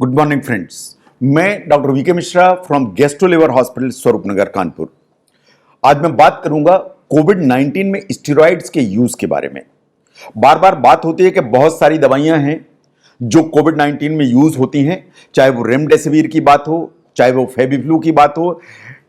Good morning friends. मैं doctor VK Mishra from gastro liver hospital Swaroopnagar Kanpur. आज मैं बात करूंगा कोविड-19 में स्टेरॉइड्स के यूज के बारे में। बार बार बात होती है कि बहुत सारी दवाइयां हैं जो कोविड-19 में यूज होती हैं, चाहे वो रेमडेसिविर की बात हो, चाहे वो फेविफ्लू की बात हो।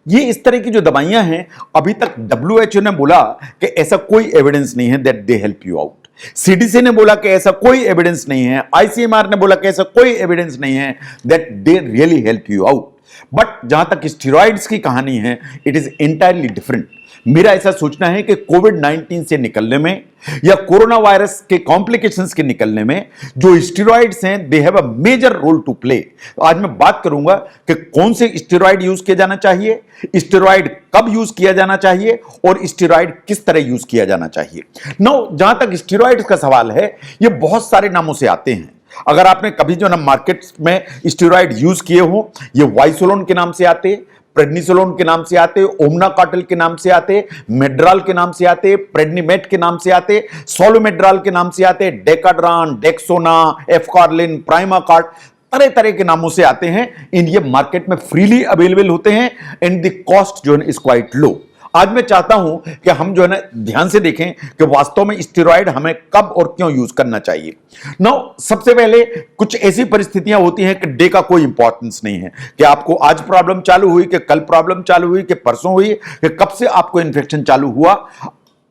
ये इस तरह की जो दवाइयां हैं, अभी तक WHO ने बोला कि ऐसा कोई एविडेंस नहीं है that they help you out. CDC ने बोला कि ऐसा कोई एविडेंस नहीं है। ICMR ने बोला कि ऐसा कोई एविडेंस नहीं है that they really help you out. But जहां तक स्टेरॉइड्स की कहानी है, इट इज एंटायरली डिफरेंट। मेरा ऐसा सोचना है कि कोविड-19 से निकलने में या कोरोना वायरस के कॉम्प्लिकेशंस के निकलने में जो स्टेरॉइड्स हैं, they have a major role to play. आज मैं बात करूंगा कि कौन से स्टेरॉइड यूज किया जाना चाहिए, स्टेरॉइड कब यूज किया जाना चाहिए और स्टेरॉइड किस तरह यूज किया जाना चाहिए। नाउ जहां तक स्टेरॉइड का सवाल है, ये बहुत सारे नामों से आते हैं। अगर आपने कभी जो ना मार्केट में स्टेरॉइड यूज किए हो, ये वाइसोलोन के नाम से आते, प्रेडनिसोलोन के नाम से आते, ओमनाकाटल के नाम से आते, मेड्राल के नाम से आते, प्रेडनिमेट के नाम से आते, सोलोमेड्राल के नाम से आते, डेकाड्रान, डेक्सोना, एफकारलिन, प्राइमाकार्ट, तरह तरह के नामों से आते हैं। इन ये मार्केट में फ्रीली अवेलेबल होते हैं एंड द कॉस्ट जो है इज क्वाइट लो। आज मैं चाहता हूं कि हम जो है ना ध्यान से देखें कि वास्तव में स्टेरॉइड हमें कब और क्यों यूज करना चाहिए। नाउ सबसे पहले कुछ ऐसी परिस्थितियां होती हैं कि डे का कोई इंपॉर्टेंस नहीं है कि आपको आज प्रॉब्लम चालू हुई, कि कल प्रॉब्लम चालू हुई, कि परसों हुई, कि कब से आपको इन्फेक्शन चालू हुआ।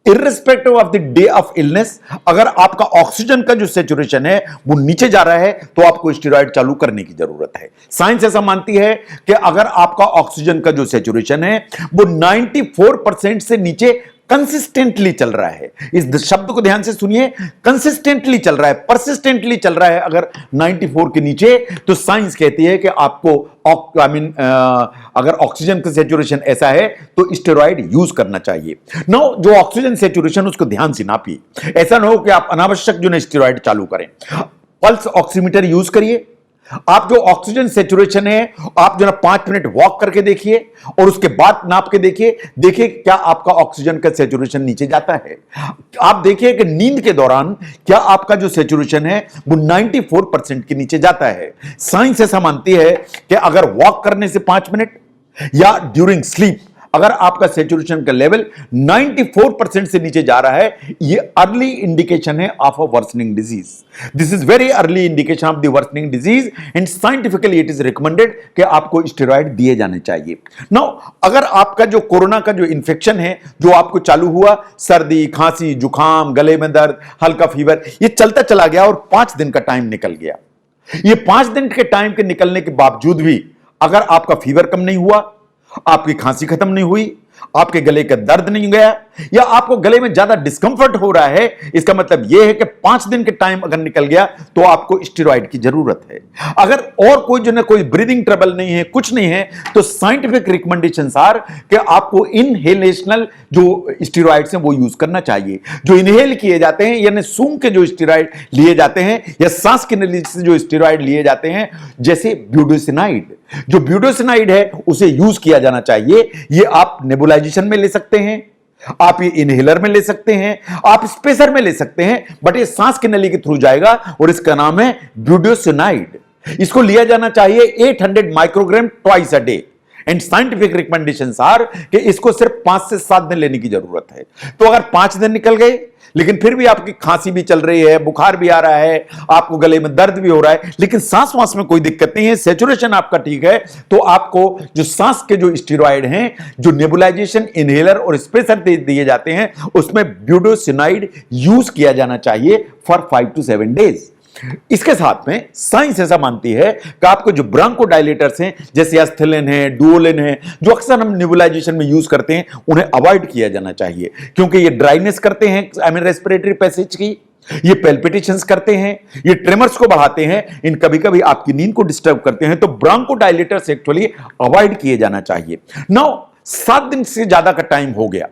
Irrespective of the day of illness, अगर आपका ऑक्सीजन का जो सैचुरेशन है वो नीचे जा रहा है तो आपको स्टेरॉइड चालू करने की जरूरत है। साइंस ऐसा मानती है कि अगर आपका ऑक्सीजन का जो सैचुरेशन है वो 94% से नीचे कंसिस्टेंटली चल रहा है, इस शब्द को ध्यान से सुनिए, कंसिस्टेंटली चल रहा है, परसिस्टेंटली चल रहा है अगर 94 के नीचे, तो साइंस कहती है कि आपको अगर ऑक्सीजन का सैचुरेशन ऐसा है तो स्टेरॉइड यूज करना चाहिए। नो, जो ऑक्सीजन सैचुरेशन उसको ध्यान से नापिए। ऐसा ना हो कि आप अनावश्यक जो है स्टेरॉइड चालू करें। पल्स ऑक्सीमीटर यूज करिए। आप जो ऑक्सीजन सैचुरेशन है, आप जो ना 5 मिनट वॉक करके देखिए और उसके बाद नाप के देखिए क्या आपका ऑक्सीजन का सैचुरेशन नीचे जाता है। आप देखिए कि नींद के दौरान क्या आपका जो सैचुरेशन है वो 94% के नीचे जाता है। साइंस ऐसा मानती है कि अगर वॉक करने से 5 मिनट या ड्यूरिंग स्लीप अगर आपका सैचुरेशन का लेवल 94% से नीचे जा रहा है, ये अर्ली इंडिकेशन है of a worsening disease. This is very early indication of the worsening disease and scientifically it is recommended कि आपको स्टेरॉइड दिए जाने चाहिए। नाउ अगर आपका जो कोरोना का जो इंफेक्शन है जो आपको चालू हुआ, सर्दी, खांसी, जुकाम, गले में दर्द, हल्का फीवर, ये चलता चला गया और 5 दिन का टाइम निकल गया। ये 5 दिन के टाइम के निकलने के बावजूद भी अगर आपका फीवर कम नहीं हुआ, आपकी खांसी खत्म नहीं हुई, आपके गले का दर्द नहीं गया, या आपको गले में ज्यादा डिस्कंफर्ट हो रहा है, इसका मतलब यह है कि 5 दिन के टाइम अगर निकल गया तो आपको स्टेरॉइड की जरूरत है। अगर और कोई जो ना कोई ब्रीदिंग ट्रबल नहीं है, कुछ नहीं है, तो साइंटिफिक रिकमेंडेशंस आर कि आपको इनहेलेशनल जो स्टेरॉइड्स हैं वो यूज करना चाहिए। जो इनहेल किए जाते हैं यानी सूंघ के जो स्टेरॉइड लिए जाते हैं या सांस की नली से जो स्टेरॉइड लिए जाते हैं, जैसे ब्यूडोसिनाइड, जो ब्यूडोसिनाइड है उसे यूज किया जाना चाहिए। ये आप नेबुलाइजेशन में ले सकते हैं, आप ये इनहेलर में ले सकते हैं, आप स्पेसर में ले सकते हैं, बट ये सांस की नली के थ्रू जाएगा और इसका नाम है ब्यूडोसिनाइड। इसको लिया जाना चाहिए 800 microgram twice a day and scientific recommendations are कि इसको सिर्फ 5 से 7 दिन लेने की जरूरत है। तो अगर 5 दिन निकल गए लेकिन फिर भी आपकी खांसी भी चल रही है, बुखार भी आ रहा है, आपको गले में दर्द भी हो रहा है, लेकिन सांस वास में कोई दिक्कत नहीं है, सैचुरेशन आपका ठीक है, तो आपको जो सांस के जो स्टेरॉइड हैं, जो नेबुलाइजेशन, इनहेलर और स्पेसर दिए जाते हैं, उसमें ब्यूडोसिनाइड यूज किया जाना चाहिए फॉर 5 to 7 डेज। इसके साथ में साइंस ऐसा मानती है कि आपको जो ब्रोंकोडायलेटर्स हैं जैसे एस्थेलिन है, डुओलिन है, जो अक्सर हम नेबुलाइजेशन में यूज करते हैं, उन्हें अवॉइड किया जाना चाहिए क्योंकि ये ड्राइनेस करते हैं रेस्पिरेटरी पैसेज की, ये पैल्पिटेशंस करते हैं, ये ट्रेमर्स को बढ़ाते हैं, इन कभी कभी आपकी नींद को डिस्टर्ब करते हैं, तो ब्रोंकोडायलेटर्स एक्चुअली अवॉइड किए जाना चाहिए। नाउ 7 दिन से ज्यादा का टाइम हो गया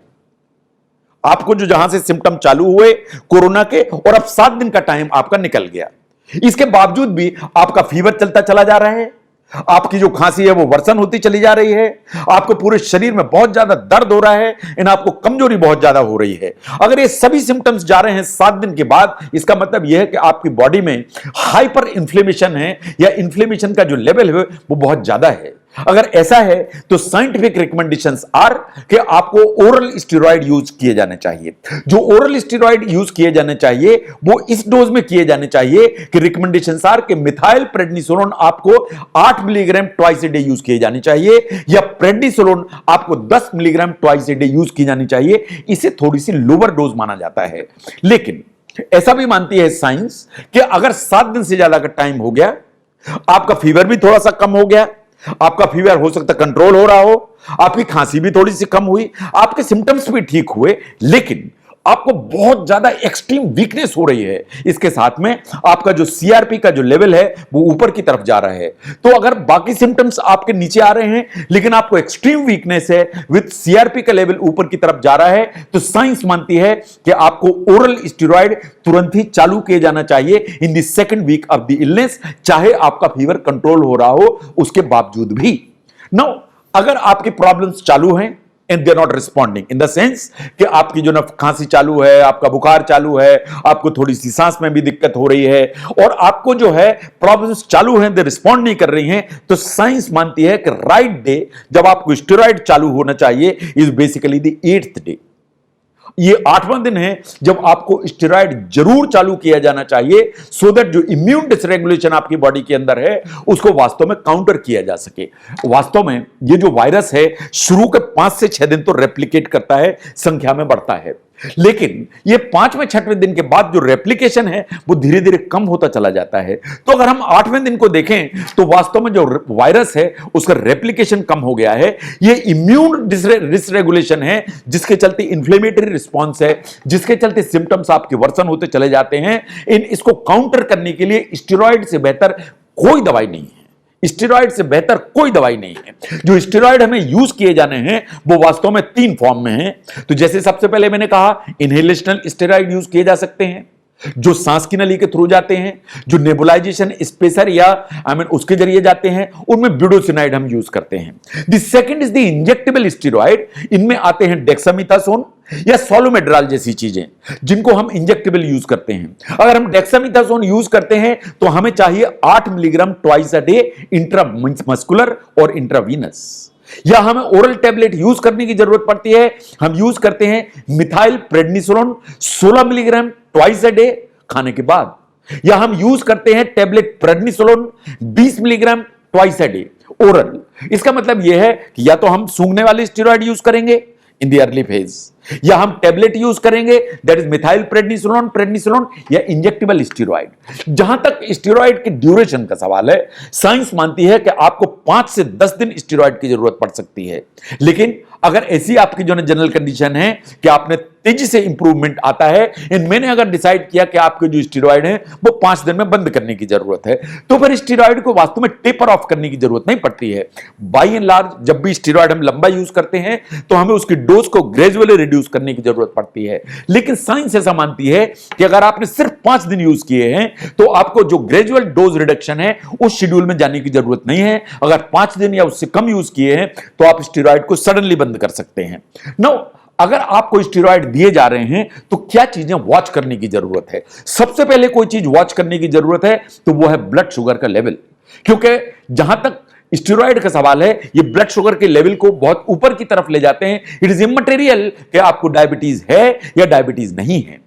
आपको, जो जहां से सिम्टम चालू हुए कोरोना के, और अब 7 दिन का टाइम आपका निकल गया, इसके बावजूद भी आपका फीवर चलता चला जा रहा है, आपकी जो खांसी है वो वर्सन होती चली जा रही है, आपको पूरे शरीर में बहुत ज्यादा दर्द हो रहा है, इन आपको कमजोरी बहुत ज्यादा हो रही है। अगर ये सभी सिम्टम्स जा रहे हैं 7 दिन के बाद, इसका मतलब यह है कि आपकी बॉडी में हाइपर इन्फ्लेमेशन है या इन्फ्लेमेशन का जो लेवल है वो बहुत ज्यादा है। अगर ऐसा है तो साइंटिफिक रिकमेंडेशंस आर कि आपको ओरल स्टेरॉइड यूज किए जाने चाहिए। जो ओरल स्टेरॉइड यूज किए जाने चाहिए वो इस डोज में किए जाने चाहिए कि रिकमेंडेशंस आर कि मिथाइल प्रेडनिसोलोन आपको 8 milligram twice a day use किए जाने चाहिए, या प्रेडनिसोलोन आपको 10 milligram twice a day use की जानी चाहिए। इसे थोड़ी सी लोअर डोज माना जाता है। लेकिन ऐसा भी मानती है साइंस कि अगर 7 दिन से ज्यादा का टाइम हो गया, आपका फीवर भी थोड़ा सा कम हो गया, आपका फीवर हो सकता है कंट्रोल हो रहा हो, आपकी खांसी भी थोड़ी सी कम हुई, आपके सिम्टम्स भी ठीक हुए, लेकिन आपको बहुत ज्यादा एक्सट्रीम वीकनेस हो रही है, इसके साथ में आपका जो सीआरपी का जो लेवल है वो ऊपर की तरफ जा रहा है, तो अगर बाकी सिम्टम्स आपके नीचे आ रहे हैं लेकिन आपको एक्सट्रीम वीकनेस है विद सीआरपी का लेवल ऊपर की तरफ जा रहा है, तो साइंस मानती है कि आपको ओरल स्टेरॉइड तुरंत ही चालू किया जाना चाहिए in the second week of the illness, चाहे आपका फीवर कंट्रोल हो रहा हो उसके बावजूद भी। नाउ अगर आपकी प्रॉब्लम्स चालू हैं and they are not responding in the sense कि आपकी जो ना खांसी चालू है, आपका बुखार चालू है, आपको थोड़ी सी सांस में भी दिक्कत हो रही है और आपको जो है प्रॉब्लम्स चालू हैं, दे रिस्पॉन्ड नहीं कर रही हैं, तो साइंस मानती है कि राइट डे जब आपको स्टेरॉइड चालू होना चाहिए is basically the 8th day. ये 8वां दिन है जब आपको स्टेरॉइड जरूर चालू किया जाना चाहिए, सो दैट जो इम्यून डिसरेगुलेशन आपकी बॉडी के अंदर है उसको वास्तव में काउंटर किया जा सके। वास्तव में ये जो वायरस है शुरू के 5 से 6 दिन तो रेप्लिकेट करता है, संख्या में बढ़ता है, लेकिन ये 5वें 6वें दिन के बाद जो रेप्लिकेशन है वो धीरे धीरे कम होता चला जाता है। तो अगर हम 8वें दिन को देखें तो वास्तव में जो वायरस है उसका रेप्लिकेशन कम हो गया है। ये इम्यून डिसरेगुलेशन है जिसके चलते इंफ्लेमेटरी रिस्पॉन्स है, जिसके चलते सिम्टम्स आपके वर्सन होते चले जाते हैं। इसको काउंटर करने के लिए स्टेरॉइड से बेहतर कोई दवाई नहीं है, स्टेरॉइड से बेहतर कोई दवाई नहीं है। जो स्टेरॉइड हमें यूज किए जाने हैं वो वास्तव में 3 फॉर्म में हैं। तो जैसे सबसे पहले मैंने कहा इनहेलेशनल स्टेरॉइड यूज किए जा सकते हैं जो सांस की नली के थ्रू जाते हैं, जो नेबुलाइजेशन स्पेसर या उसके जरिए जाते हैं, उनमें ब्यूडोसिनाइड हम यूज करते हैं। The second is the injectable steroid, इनमें आते हैं डेक्सामेथासोन या सोलोमेड्राल जैसी चीजें जिनको हम इंजेक्टेबल यूज करते हैं। अगर हम डेक्सामेथासोन यूज करते हैं तो हमें चाहिए 8 milligram twice a day intramuscular और इंट्रावीनस, या हमें ओरल टैबलेट यूज करने की जरूरत पड़ती है, हम यूज करते हैं methyl prednisolone 16 milligram twice a day खाने के बाद, या हम यूज करते हैं tablet prednisolone 20 milligram twice a day oral. इसका मतलब यह है कि या तो हम सूंघने वाले स्टेरॉइड यूज करेंगे इन द अर्ली फेज, या हम टैबलेट यूज करेंगे दैट इज मिथाइल प्रेडनिसोलोन या इंजेक्टेबल स्टेरॉइड। जहां तक स्टेरॉइड के ड्यूरेशन का सवाल है, साइंस मानती है कि आपको 5 से 10 दिन स्टेरॉइड की जरूरत पड़ सकती है, लेकिन अगर ऐसी आपकी जो जनरल कंडीशन है कि आपने तेजी से इंप्रूवमेंट आता है, मैंने अगर डिसाइड किया कि आपके जो स्टेरॉइड है वो 5 दिन में बंद करने की जरूरत है, तो फिर स्टेरॉइड को वास्तव में टेपर ऑफ करने की जरूरत नहीं पड़ती है। बाय एंड लार्ज जब भी स्टेरॉइड हम लंबा यूज करते हैं तो हमें उसकी डोज को ग्रेजुअली रिड्यूस करने की जरूरत पड़ती है। लेकिन साइंस ऐसा मानती है कि अगर आपने सिर्फ 5 दिन यूज किए हैं तो आपको जो ग्रेजुअल डोज रिडक्शन है उस शेड्यूल में जाने की जरूरत नहीं है। अगर 5 दिन या उससे कम यूज किए हैं तो आप स्टेरॉइड को सडनली बंद कर सकते हैं। नो, अगर आपको स्टेरॉइड दिए जा रहे हैं तो क्या चीजें वॉच करने की जरूरत है? सबसे पहले कोई चीज वॉच करने की जरूरत है तो वो है ब्लड शुगर का लेवल, क्योंकि जहां तक स्टेरॉइड का सवाल है ये ब्लड शुगर के लेवल को बहुत ऊपर की तरफ ले जाते हैं। इट इज इमटेरियल कि आपको डायबिटीज है या डायबिटीज नहीं है।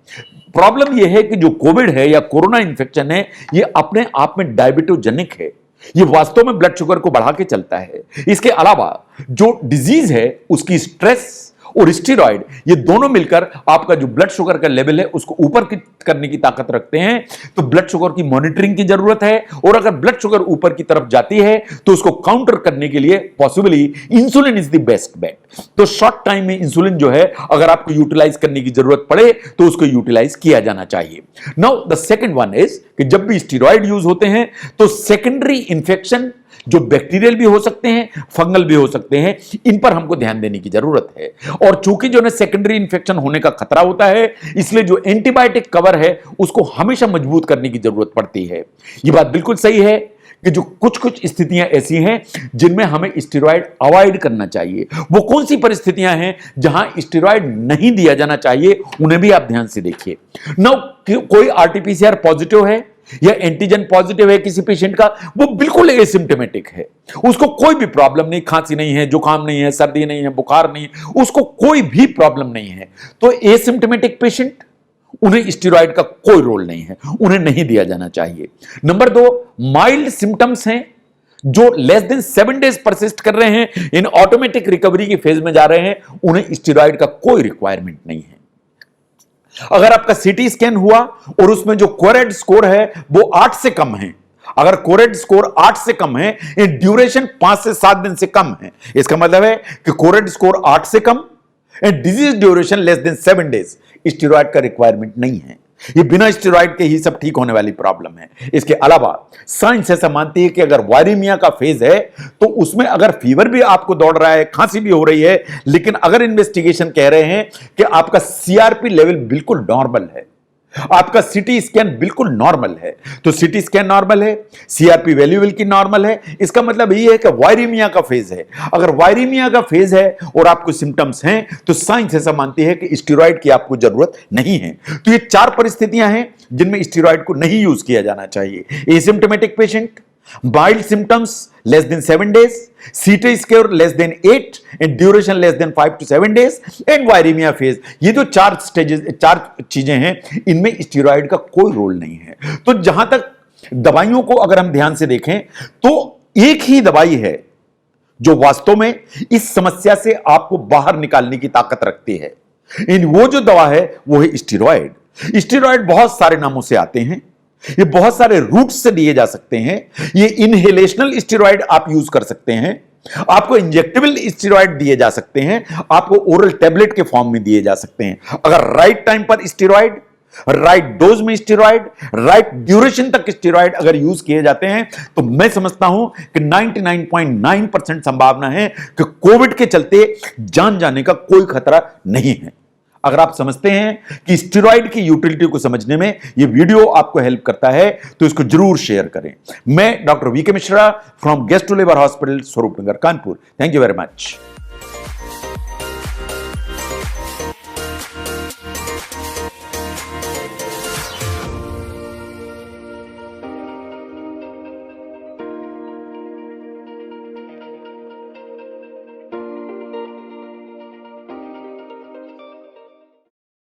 प्रॉब्लम यह है कि जो कोविड है या कोरोना इंफेक्शन है ये अपने आप में डायबिटोजेनिक है, ये वास्तव में ब्लड शुगर को बढ़ा के चलता है। इसके अलावा जो डिजीज है उसकी स्ट्रेस और स्टेरॉइड ये दोनों मिलकर आपका जो ब्लड शुगर का लेवल है उसको ऊपर करने की ताकत रखते हैं। तो ब्लड शुगर की मॉनिटरिंग की जरूरत है, और अगर ब्लड शुगर ऊपर की तरफ जाती है तो उसको काउंटर करने के लिए possibly insulin is the best bet. तो शॉर्ट टाइम में इंसुलिन जो है अगर आपको यूटिलाइज करने की जरूरत पड़े तो उसको यूटिलाइज किया जाना चाहिए। Now the second one is कि जब भी स्टेरॉइड यूज होते हैं तो सेकेंडरी इंफेक्शन जो बैक्टीरियल भी हो सकते हैं, फंगल भी हो सकते हैं, इन पर हमको ध्यान देने की जरूरत है। और चूंकि जो है सेकेंडरी इंफेक्शन होने का खतरा होता है, इसलिए जो एंटीबायोटिक कवर है उसको हमेशा मजबूत करने की जरूरत पड़ती है। यह बात बिल्कुल सही है कि जो कुछ कुछ स्थितियां ऐसी हैं जिनमें हमें स्टेरॉइड अवॉइड करना चाहिए। वो कौन सी परिस्थितियां हैं जहां स्टेरॉइड नहीं दिया जाना चाहिए, उन्हें भी आप ध्यान से देखिए। नाउ कोई आरटीपीसीआर पॉजिटिव है या एंटीजन पॉजिटिव है किसी पेशेंट का, वो बिल्कुल एसिम्प्टोमेटिक है, उसको कोई भी प्रॉब्लम नहीं, खांसी नहीं है, जुकाम नहीं है, सर्दी नहीं है, बुखार नहीं है, उसको कोई भी प्रॉब्लम नहीं है, तो एसिम्प्टोमेटिक पेशेंट, उन्हें स्टेरॉइड का कोई रोल नहीं है, उन्हें नहीं दिया जाना चाहिए। नंबर 2, माइल्ड सिम्टम्स हैं जो लेस देन 7 डेज परसिस्ट कर रहे हैं, इन ऑटोमेटिक रिकवरी की फेज में जा रहे हैं, उन्हें स्टेरॉइड का कोई रिक्वायरमेंट नहीं है। अगर आपका सीटी स्कैन हुआ और उसमें जो कोरेड स्कोर है वो 8 से कम है, अगर कोरेड स्कोर 8 से कम है, ड्यूरेशन 5 से 7 दिन से कम है, इसका मतलब है कि कोरेड स्कोर 8 से come and disease duration less than 7 days, steroid का रिक्वायरमेंट नहीं है। ये बिना स्टेरॉइड के ही सब ठीक होने वाली प्रॉब्लम है। इसके अलावा साइंस ऐसा मानती है कि अगर वायरीमिया का फेज है तो उसमें अगर फीवर भी आपको दौड़ रहा है, खांसी भी हो रही है, लेकिन अगर इन्वेस्टिगेशन कह रहे हैं कि आपका सीआरपी लेवल बिल्कुल नॉर्मल है, आपका सीटी स्कैन बिल्कुल नॉर्मल है, तो सीटी स्कैन नॉर्मल है, सीआरपी वैल्यू बिल्कुल नॉर्मल है, इसका मतलब यह है कि वायरीमिया का फेज है। अगर वायरीमिया का फेज है और आपको सिम्टम्स हैं तो साइंस ऐसा मानती है कि स्टेरॉइड की आपको जरूरत नहीं है। तो ये 4 परिस्थितियां हैं जिनमें स्टेरॉइड को नहीं यूज किया जाना चाहिए। Asymptomatic patient, mild symptoms less than 7 days, CT score less than 8 and duration less than 5 to 7 days and viremia phase. ये जो 4 स्टेजेस, 4 चीजें हैं, इनमें स्टेरॉइड का कोई रोल नहीं है। तो जहां तक दवाइयों को अगर हम ध्यान से देखें तो एक ही दवाई है जो वास्तव में इस समस्या से आपको बाहर निकालने की ताकत रखती है। वो जो दवा है वो है स्टेरॉइड। स्टेरॉइड बहुत सारे नामों से आते हैं, ये बहुत सारे रूट से दिए जा सकते हैं। ये इनहेलेशनल स्टेरॉइड आप यूज कर सकते हैं, आपको इंजेक्टेबल स्टेरॉइड दिए जा सकते हैं, आपको ओरल टैबलेट के फॉर्म में दिए जा सकते हैं। अगर राइट टाइम पर स्टेरॉइड, राइट डोज में स्टेरॉइड, राइट ड्यूरेशन तक स्टेरॉइड अगर यूज किए जाते हैं तो मैं समझता हूं कि 99.9% संभावना है कि कोविड के चलते जान जाने का कोई खतरा नहीं है। अगर आप समझते हैं कि स्टेरॉइड की यूटिलिटी को समझने में यह वीडियो आपको हेल्प करता है तो इसको जरूर शेयर करें। मैं doctor VK Mishra from gastro liver hospital, Swaroopnagar, Kanpur. Thank you very much.